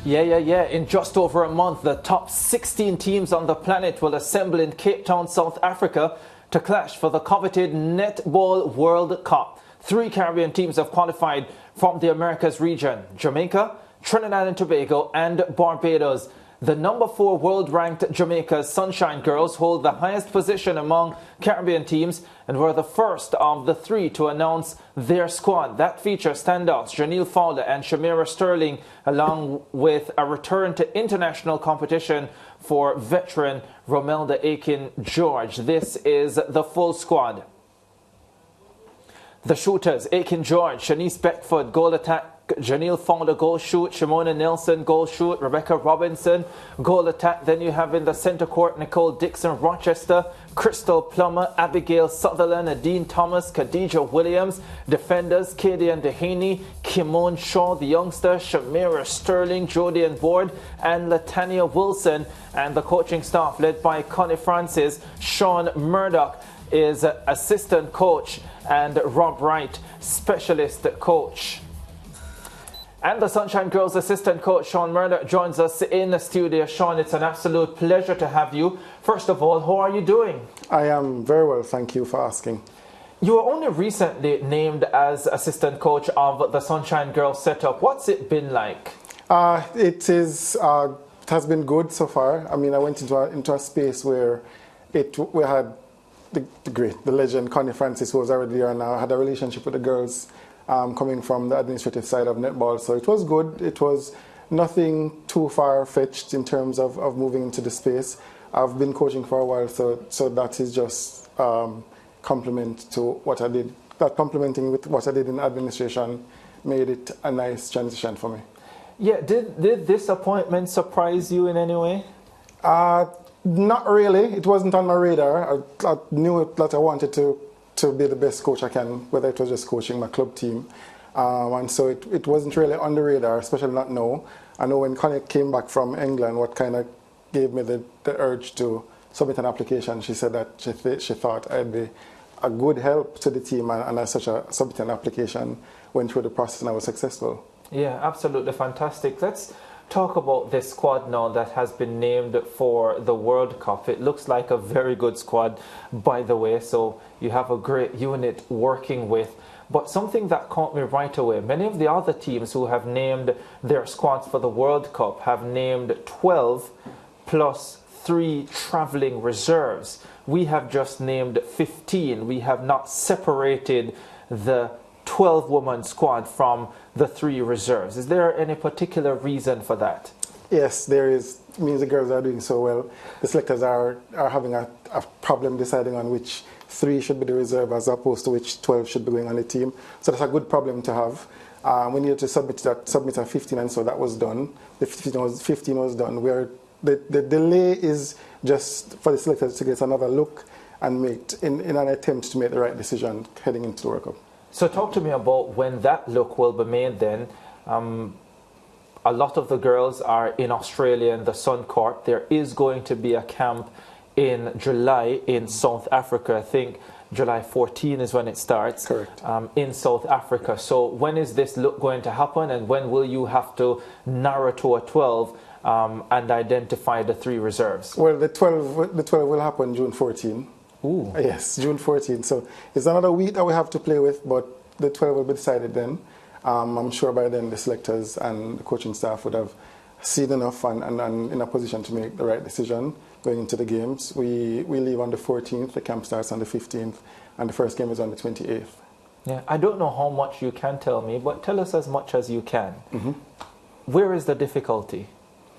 Yeah. In just over a month, the top 16 teams on the planet will assemble in Cape Town, South Africa to clash for the coveted Netball World Cup. 3 Caribbean teams have qualified from the Americas region: Jamaica, Trinidad and Tobago, and Barbados. The number 4 world-ranked Jamaica's Sunshine Girls hold the highest position among Caribbean teams and were the first of the 3 to announce their squad. That features standouts Janelle Fowler and Shamira Sterling, along with a return to international competition for veteran Romelda Aiken-George. This is the full squad. The shooters: Aiken-George, Shanice Beckford, goal attack; Janelle Fowler, goal shoot; Shimona Nelson, goal shoot; Rebecca Robinson, goal attack. Then you have in the center court Nicole Dixon Rochester, Crystal Plummer, Abigail Sutherland, Adine Thomas, Khadija Williams. Defenders: Katie and Dehaney, Kimon Shaw, the youngster; Shamira Sterling, Jodian Ward, and Latanya Wilson. And the coaching staff, led by Connie Francis. Sean Murdoch is assistant coach, and Rob Wright, specialist coach. And the Sunshine Girls assistant coach, Sean Murdoch, joins us in the studio. Sean, it's an absolute pleasure to have you. First of all, how are you doing? I am very well, thank you for asking. You were only recently named as assistant coach of the Sunshine Girls setup. What's it been like? It has been good so far. I mean, I went into a space where we had the legend Connie Francis, who was already there, and I had a relationship with the girls coming from the administrative side of netball. So it was good. It was nothing too far-fetched in terms of moving into the space. I've been coaching for a while, so that is just complement to what I did. That complementing with what I did in administration made it a nice transition for me. Yeah, did this appointment surprise you in any way? Not really. It wasn't on my radar. I knew that I wanted to be the best coach I can, whether it was just coaching my club team. And so it wasn't really on the radar, especially not now. I know when Connie came back from England, what kind of gave me the urge to submit an application, she said that she thought I'd be a good help to the team, and as such I submitted an application, went through the process, and I was successful. Yeah, absolutely fantastic. Let's talk about this squad now that has been named for the World Cup. It looks like a very good squad, by the way, so you have a great unit working with. But something that caught me right away, many of the other teams who have named their squads for the World Cup have named 12 plus 3 traveling reserves. We have just named 15. We have not separated the 12-woman squad from the 3 reserves. Is there any particular reason for that? Yes, there is. It means the girls are doing so well. The selectors are having a problem deciding on which 3 should be the reserve as opposed to which 12 should be going on the team. So that's a good problem to have. We needed to submit a 15, and so that was done. The 15 was done. The delay is just for the selectors to get another look and make in an attempt to make the right decision heading into the World Cup. So talk to me about when that look will be made then. A lot of the girls are in Australia in the Sun Court. There is going to be a camp in July in South Africa. I think July 14 is when it starts. Correct. In South Africa. So when is this look going to happen, and when will you have to narrow to a 12 and identify the 3 reserves? Well, the 12 will happen June 14. Ooh. Yes, June 14. So it's another week that we have to play with, but the 12 will be decided then. I'm sure by then the selectors and the coaching staff would have seen enough and in a position to make the right decision going into the games. We leave on the 14th, the camp starts on the 15th, and the first game is on the 28th. Yeah, I don't know how much you can tell me, but tell us as much as you can. Mm-hmm. Where is the difficulty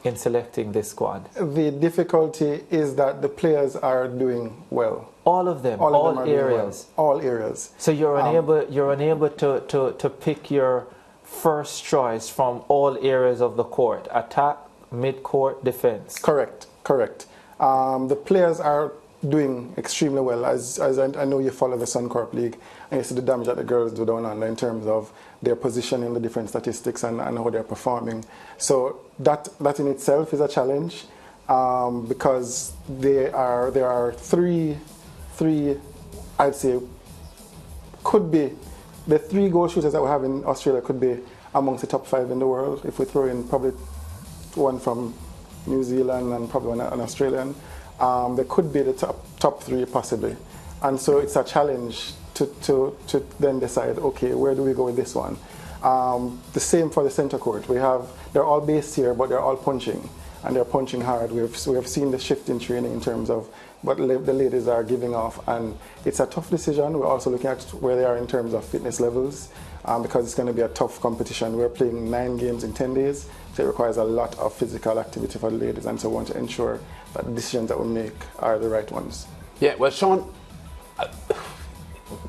in selecting this squad? The difficulty is that the players are doing well. All of them, all areas. Well. All areas. So you're unable to pick your first choice from all areas of the court: attack, mid-court, defense. Correct. The players are doing extremely well. As I know you follow the Suncorp League, and you see the damage that the girls do down under in terms of their position in the different statistics and how they're performing. So that in itself is a challenge, because there are three I'd say could be the 3 goal shooters that we have in Australia could be amongst the top 5 in the world. If we throw in probably one from New Zealand and probably an Australian. They could be the top three possibly. And so it's a challenge to then decide, okay, where do we go with this one? The same for the center court. They're all based here, but they're all punching, and they're punching hard. We have seen the shift in training in terms of what the ladies are giving off, and it's a tough decision. We're also looking at where they are in terms of fitness levels, because it's going to be a tough competition. We're playing 9 games in 10 days, so it requires a lot of physical activity for the ladies, and so we want to ensure that the decisions that we make are the right ones. Yeah, well, Sean,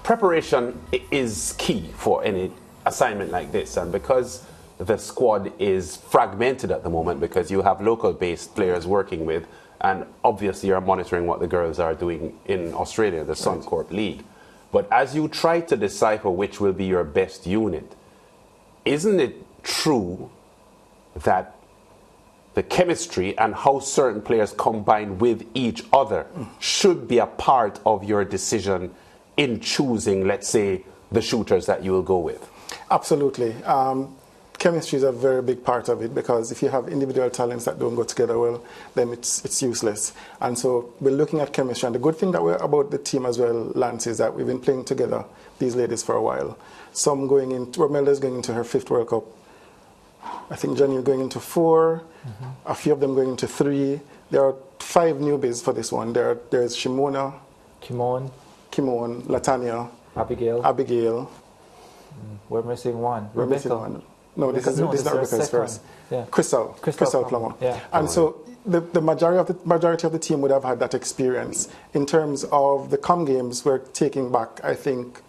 preparation is key for any assignment like this, and because the squad is fragmented at the moment, because you have local-based players working with, and obviously you're monitoring what the girls are doing in Australia, the Suncorp League. But as you try to decipher which will be your best unit, isn't it true that the chemistry and how certain players combine with each other should be a part of your decision in choosing, let's say, the shooters that you will go with? Absolutely. Chemistry is a very big part of it, because if you have individual talents that don't go together well, then it's useless. And so we're looking at chemistry. And the good thing about the team as well, Lance, is that we've been playing together, these ladies, for a while. Romelda's going into her 5th World Cup. I think Jenny going into 4, a few of them going into 3. There are 5 newbies for this one. There's Shimona, Kimon, Latanya, Abigail. We're missing one. We're missing one. No, this is not Rebecca's first. Yeah. Crystal Plummer. Yeah. And so the majority of the team would have had that experience. In terms of the com games, we're taking back, I think,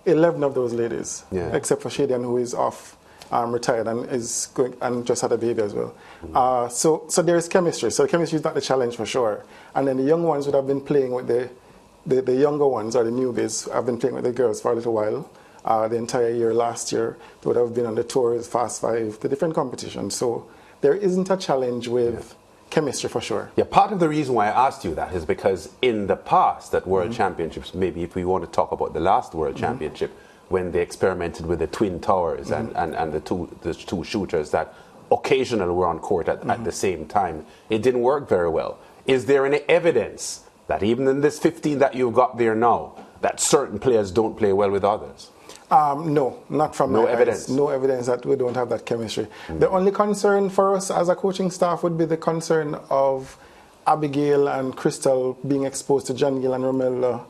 11 of those ladies, except for Shadian, who is off, retired, and is going and just had a baby as well. So there is chemistry. So chemistry is not the challenge for sure. And then the young ones would have been playing with the younger ones, or the newbies, have been playing with the girls for a little while. The entire year last year, they would have been on the tours, Fast 5, the different competitions. So there isn't a challenge with chemistry for sure. Yeah, part of the reason why I asked you that is because in the past at World Championships, maybe if we want to talk about the last World Championship, when they experimented with the twin towers and the two shooters that occasionally were on court at the same time, it didn't work very well. Is there any evidence that even in this 15 that you've got there now, that certain players don't play well with others? No, not from no my evidence. Eyes. No evidence that we don't have that chemistry. The only concern for us as a coaching staff would be the concern of Abigail and Crystal being exposed to John Gill and Romelda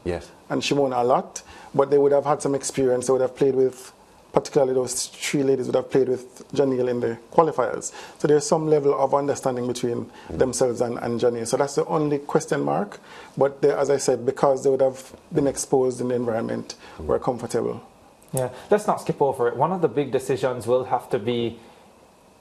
and Shimona a lot, but they would have had some experience. They would have played with, particularly those 3 ladies would have played with John Gill in the qualifiers. So there's some level of understanding between themselves and Johnny. So that's the only question mark. But as I said, because they would have been exposed in the environment, we're comfortable. Yeah, let's not skip over it. One of the big decisions will have to be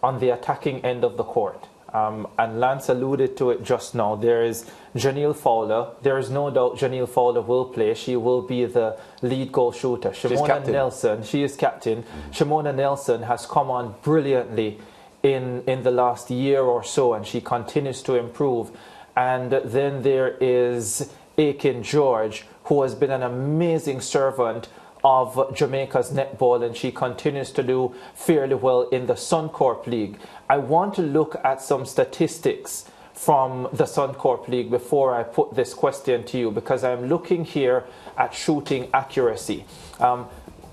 on the attacking end of the court. And Lance alluded to it just now. There is Janelle Fowler. There is no doubt Janelle Fowler will play. She will be the lead goal shooter. Shimona Nelson, she is captain. Shimona Nelson has come on brilliantly in the last year or so, and she continues to improve. And then there is Aiken George, who has been an amazing servant of Jamaica's netball, and she continues to do fairly well in the Suncorp League. I want to look at some statistics from the Suncorp League before I put this question to you, because I'm looking here at shooting accuracy.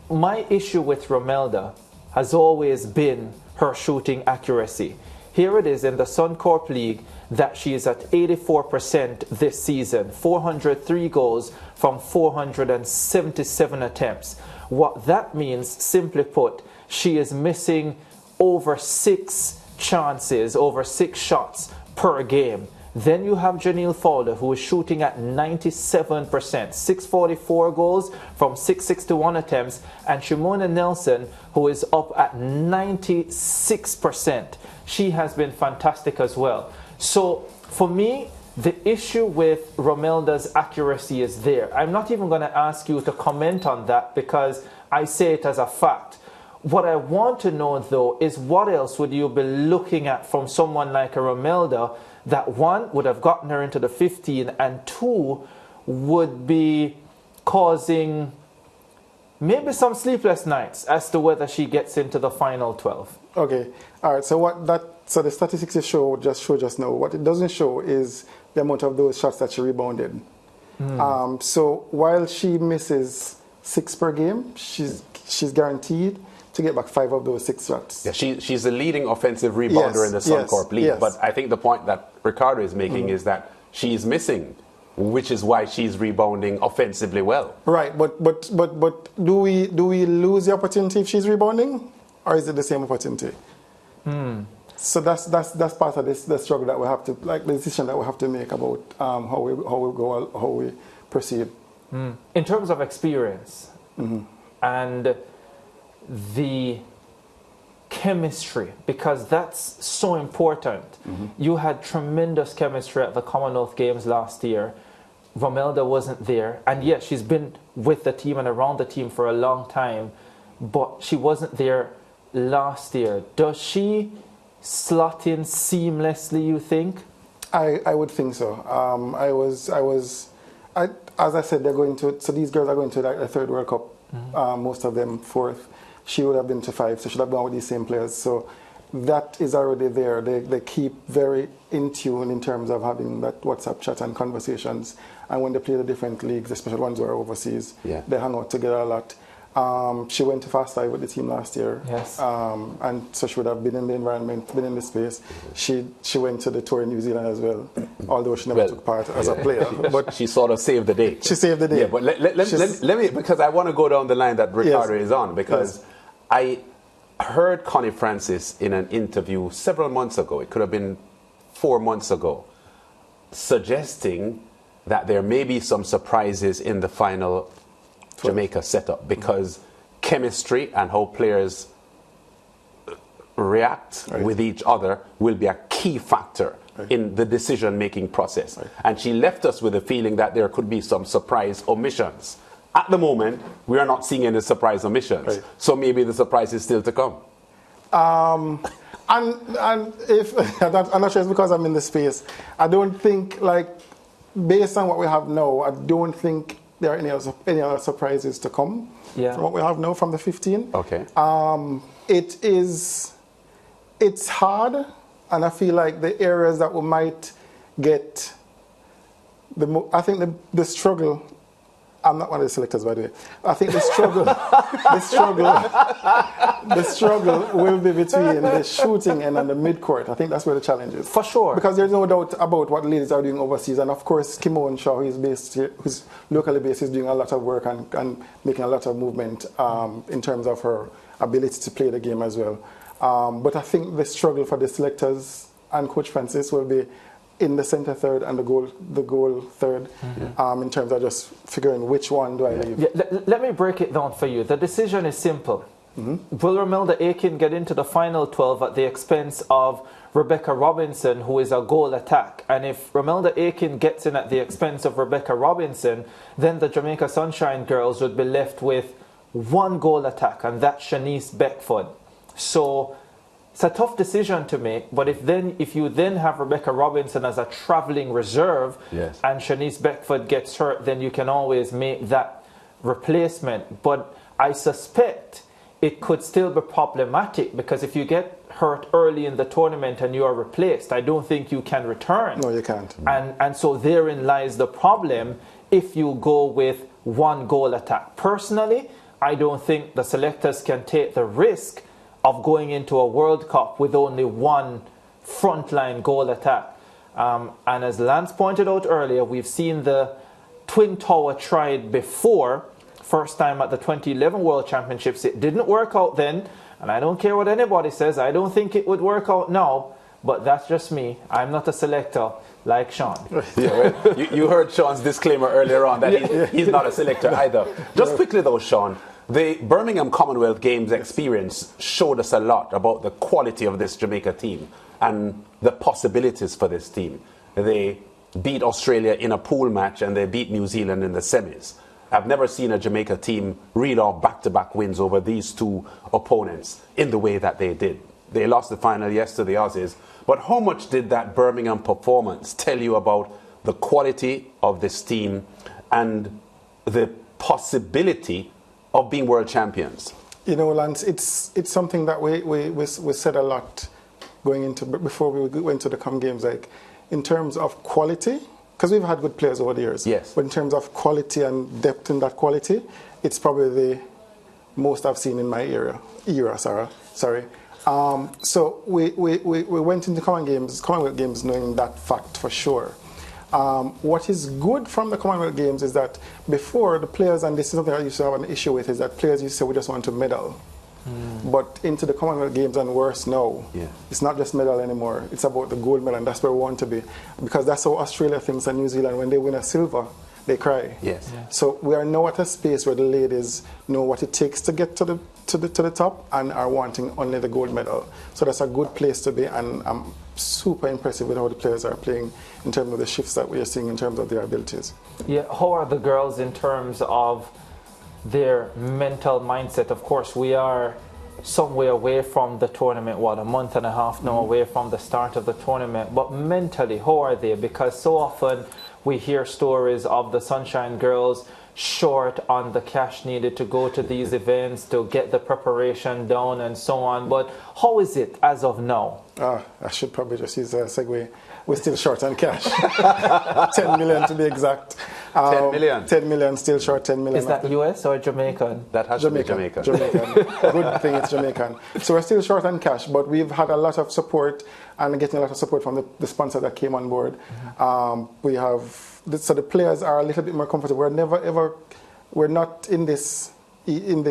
My issue with Romelda has always been her shooting accuracy. Here it is in the Suncorp League that she is at 84% this season, 403 goals from 477 attempts. What that means, simply put, she is missing over 6 chances, over 6 shots per game. Then you have Janelle Fowler, who is shooting at 97%, 644 goals from 661 attempts, and Shimona Nelson, who is up at 96%. She has been fantastic as well. So for me, the issue with Romelda's accuracy is there. I'm not even going to ask you to comment on that, because I say it as a fact. What I want to know, though, is what else would you be looking at from someone like a Romelda that, 1, would have gotten her into the 15, and 2, would be causing maybe some sleepless nights as to whether she gets into the final 12. Okay, all right. So what that So the statistics show just now. What it doesn't show is the amount of those shots that she rebounded. So while she misses 6 per game, she's guaranteed to get back 5 of those 6 shots. Yeah, she's the leading offensive rebounder in the Suncorp League. Yes. But I think the point that Ricardo is making is that she's missing, which is why she's rebounding offensively well. Right, but do we lose the opportunity if she's rebounding, or is it the same opportunity? So that's part of the struggle that we have to, like the decision that we have to make about how we proceed. In terms of experience and the chemistry, because that's so important. You had tremendous chemistry at the Commonwealth Games last year. Romelda wasn't there, and yes, she's been with the team and around the team for a long time, but she wasn't there last year. Does she slot in seamlessly, you think? I would think so. As I said, they're going to. So these girls are going to like the 3rd World Cup. Most of them 4th. She would have been to 5, so she'd have gone with these same players. So that is already there. They keep very in tune in terms of having that WhatsApp chat and conversations. And when they play the different leagues, especially ones who are overseas, they hang out together a lot. She went to Fast 5 with the team last year. Yes. And so she would have been in the environment, been in the space. She went to the tour in New Zealand as well, although she never took part as a player. But she sort of saved the day. She saved the day. Yeah, but let me, because I want to go down the line that Ricardo is on, because I heard Connie Francis in an interview several months ago, it could have been 4 months ago, suggesting that there may be some surprises in the final Jamaica setup, because chemistry and how players react with each other will be a key factor in the decision-making process. And she left us with a feeling that there could be some surprise omissions. At the moment, we are not seeing any surprise omissions. So maybe the surprise is still to come. And if I'm not sure it's because I'm in the space. I don't think, like, based on what we have now, I don't think there are any other surprises to come from what we have now from the 15. Okay. It's hard, and I feel like the areas that we might get I think the struggle. I'm not one of the selectors, by the way. I think the struggle will be between the shooting and the midcourt. I think that's where the challenge is. For sure. Because there's no doubt about what ladies are doing overseas. And of course, Kimon Shaw, who's locally based, is doing a lot of work and making a lot of movement in terms of her ability to play the game as well. But I think the struggle for the selectors and Coach Francis will be in the centre third and the goal third, in terms of just figuring which one do I leave. Yeah, let me break it down for you. The decision is simple. Will Romelda Aiken get into the final 12 at the expense of Rebecca Robinson, who is a goal attack? And if Romelda Aiken gets in at the expense of Rebecca Robinson, then the Jamaica Sunshine girls would be left with 1 goal attack, and that's Shanice Beckford. So it's a tough decision to make, but if you then have Rebecca Robinson as a travelling reserve, and Shanice Beckford gets hurt, then you can always make that replacement. But I suspect it could still be problematic, because if you get hurt early in the tournament and you are replaced, I don't think you can return. No, you can't. And so therein lies the problem if you go with 1 goal attack. Personally, I don't think the selectors can take the risk of going into a World Cup with only 1 frontline goal attack. And as Lance pointed out earlier, we've seen the Twin Tower tried before, first time at the 2011 World Championships. It didn't work out then, and I don't care what anybody says, I don't think it would work out now, but that's just me. I'm not a selector like Sean. You heard Sean's disclaimer earlier on that he's not a selector either. Just quickly though, Sean, the Birmingham Commonwealth Games experience showed us a lot about the quality of this Jamaica team and the possibilities for this team. They beat Australia in a pool match and they beat New Zealand in the semis. I've never seen a Jamaica team reel off back-to-back wins over these 2 opponents in the way that they did. They lost the final, yes, to the Aussies. But how much did that Birmingham performance tell you about the quality of this team and the possibility of being world champions? You know, Lance, it's something that we said a lot before we went to the Com Games, like in terms of quality, because we've had good players over the years. Yes. But in terms of quality and depth in that quality, it's probably the most I've seen in my era. Sorry. So we went into Commonwealth Games knowing that fact for sure. What is good from the Commonwealth Games is that before the players, and this is something I used to have an issue with, is that players used to say we just want to medal. But into the Commonwealth Games and worse now, it's not just medal anymore. It's about the gold medal, and that's where we want to be. Because that's how Australia thinks and New Zealand, when they win a silver, they cry. Yes. Yeah. So we are now at a space where the ladies know what it takes to get to the top and are wanting only the gold medal. So that's a good place to be, and I'm super impressive with how the players are playing in terms of the shifts that we are seeing in terms of their abilities. Yeah, how are the girls in terms of their mental mindset? Of course, we are some way away from the tournament, a month and a half now away from the start of the tournament, but mentally, how are they? Because so often we hear stories of the Sunshine Girls short on the cash needed to go to these events, to get the preparation down and so on. But how is it as of now? I should probably just use a segue. We're still short on cash. 10 million to be exact. 10 million? 10 million, still short 10 million. Is that US or Jamaican? That has Jamaican. to be Jamaican. Good thing it's Jamaican. So we're still short on cash, but we've had a lot of support and getting a lot of support from the sponsors that came on board. So the players are a little bit more comfortable. We're not in this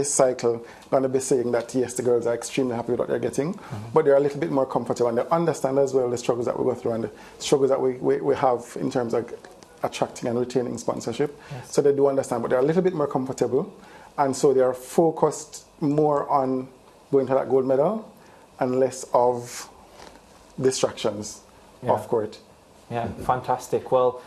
cycle going to be saying that yes, the girls are extremely happy with what they're getting, but they're a little bit more comfortable, and they understand as well the struggles that we go through and the struggles that we have in terms of attracting and retaining sponsorship. Yes. So they do understand, but they're a little bit more comfortable, and so they are focused more on going to that gold medal and less of distractions off court. Yeah, fantastic. Well,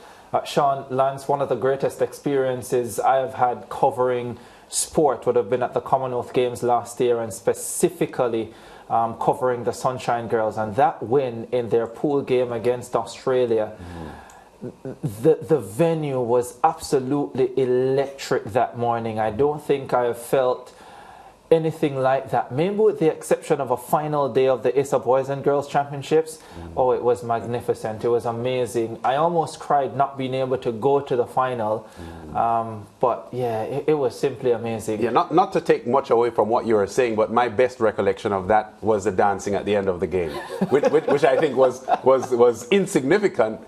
Sean, Lance, one of the greatest experiences I have had covering sport would have been at the Commonwealth Games last year, and specifically covering the Sunshine Girls, and that win in their pool game against Australia. The venue was absolutely electric that morning. I don't think I have felt anything like that, maybe with the exception of a final day of the ISA Boys and Girls Championships. Oh, it was magnificent. It was amazing. I almost cried not being able to go to the final. But yeah, it was simply amazing. Yeah, not to take much away from what you were saying, but my best recollection of that was the dancing at the end of the game, which I think was insignificant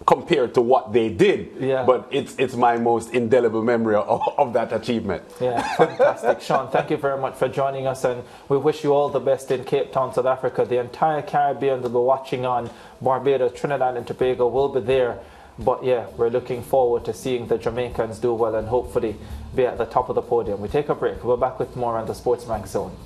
compared to what they did. Yeah. But it's my most indelible memory of that achievement. Yeah, fantastic. Sean, thank you very much for joining us, and we wish you all the best in Cape Town, South Africa. The entire Caribbean will be watching on. Barbados, Trinidad and Tobago will be there. But yeah, we're looking forward to seeing the Jamaicans do well and hopefully be at the top of the podium. We take a break. We're back with more on the SportsMax Zone.